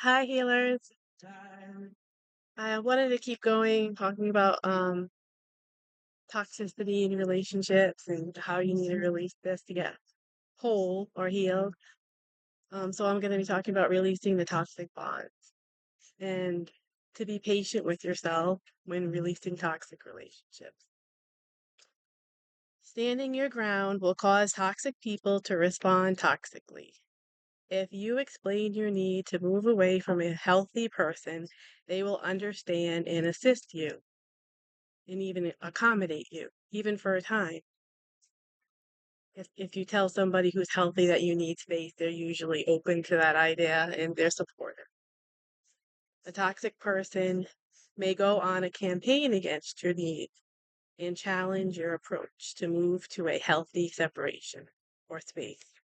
Hi, healers. I wanted to keep going talking about toxicity in relationships and how you need to release this to get whole or healed. So I'm going to be talking about releasing the toxic bonds and to be patient with yourself when releasing toxic relationships. Standing your ground will cause toxic people to respond toxically. If you explain your need to move away from a healthy person, they will understand and assist you and even accommodate you, even for a time. If you tell somebody who's healthy that you need space, they're usually open to that idea and they're supportive. A toxic person may go on a campaign against your needs and challenge your approach to move to a healthy separation or space.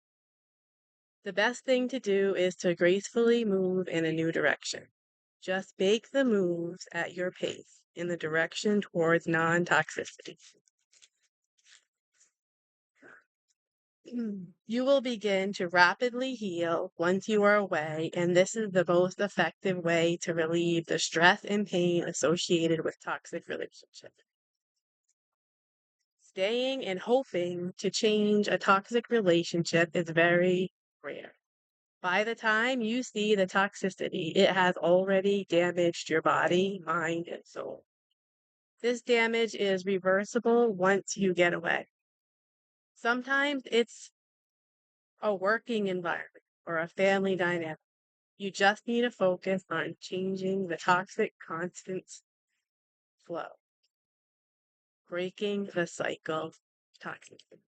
The best thing to do is to gracefully move in a new direction. Just make the moves at your pace in the direction towards non toxicity. You will begin to rapidly heal once you are away, and this is the most effective way to relieve the stress and pain associated with toxic relationships. Staying and hoping to change a toxic relationship is very rare. By the time you see the toxicity, it has already damaged your body, mind, and soul. This damage is reversible once you get away. Sometimes it's a working environment or a family dynamic. You just need to focus on changing the toxic constant flow, breaking the cycle of toxicity.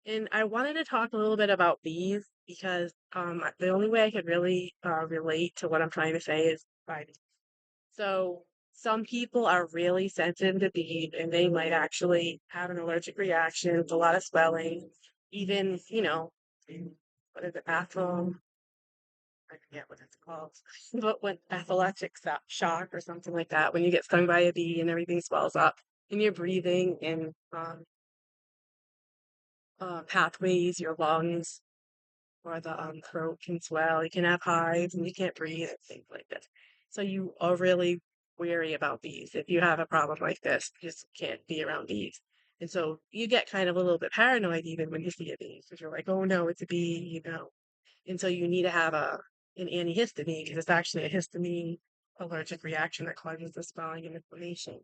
And I wanted to talk a little bit about bees because the only way I could really relate to what I'm trying to say is by bees. So some people are really sensitive to bees and they might actually have an allergic reaction with a lot of swelling, even, what is it, bathroom I forget what it's called, but when anaphylactic shock or something like that, when you get stung by a bee and everything swells up and you're breathing in pathways, your lungs or the throat can swell. You can have hives and you can't breathe and things like this. So you are really wary about bees. If you have a problem like this, you just can't be around bees. And so you get kind of a little bit paranoid even when you see a bee because you're like, oh no, it's a bee. And so you need to have an antihistamine because it's actually a histamine allergic reaction that causes the swelling and inflammation.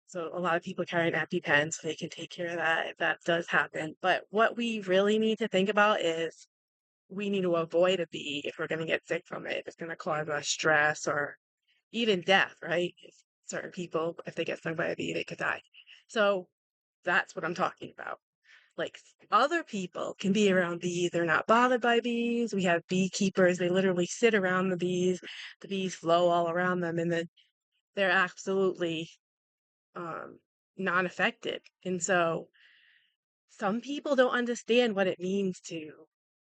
So a lot of people carry an EpiPen so they can take care of that if that does happen. But what we really need to think about is we need to avoid a bee if we're going to get sick from it. If it's going to cause us stress or even death, right? If certain people, if they get stung by a bee, they could die. So that's what I'm talking about. Like other people can be around bees. They're not bothered by bees. We have beekeepers. They literally sit around the bees. The bees flow all around them, and then they're absolutely um, not affected. And so some people don't understand what it means to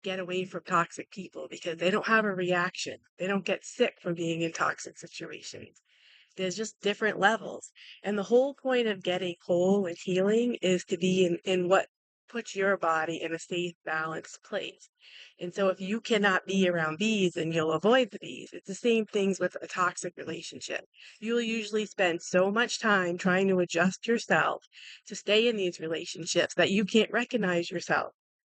get away from toxic people because they don't have a reaction. They don't get sick from being in toxic situations. There's just different levels. And the whole point of getting whole and healing is to be in what puts your body in a safe, balanced place. And so if you cannot be around bees, then you'll avoid the bees. It's the same things with a toxic relationship. You'll usually spend so much time trying to adjust yourself to stay in these relationships that you can't recognize yourself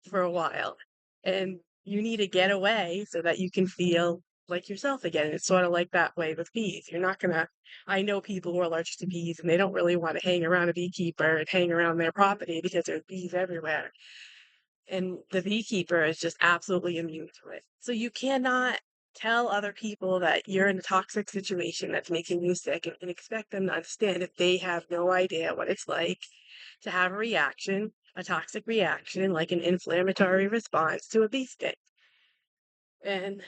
for a while. And you need to get away so that you can feel like yourself again. It's sort of like that way with bees. You're not gonna I know people who are allergic to bees and they don't really want to hang around a beekeeper and hang around their property because there's bees everywhere. And the beekeeper is just absolutely immune to it. So you cannot tell other people that you're in a toxic situation that's making you sick and expect them to understand if they have no idea what it's like to have a reaction, a toxic reaction, like an inflammatory response to a bee sting. And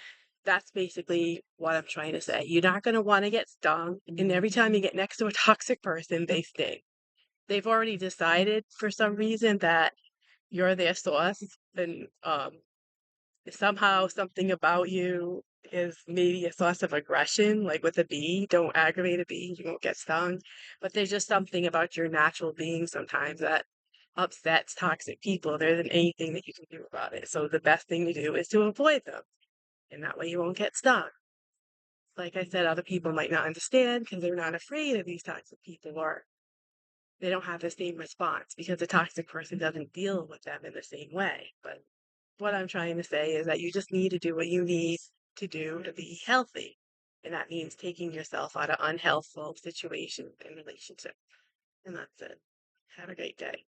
that's basically what I'm trying to say. You're not going to want to get stung. And every time you get next to a toxic person, they sting. They've already decided for some reason that you're their source. And somehow something about you is maybe a source of aggression, like with a bee. Don't aggravate a bee, you won't get stung. But there's just something about your natural being sometimes that upsets toxic people. There isn't anything that you can do about it. So the best thing to do is to avoid them and that way you won't get stung. like I said, other people might not understand because they're not afraid of these toxic people, or they don't have the same response because the toxic person doesn't deal with them in the same way. But what I'm trying to say is that you just need to do what you need to do to be healthy. And that means taking yourself out of unhealthful situations and relationships. And that's it. Have a great day.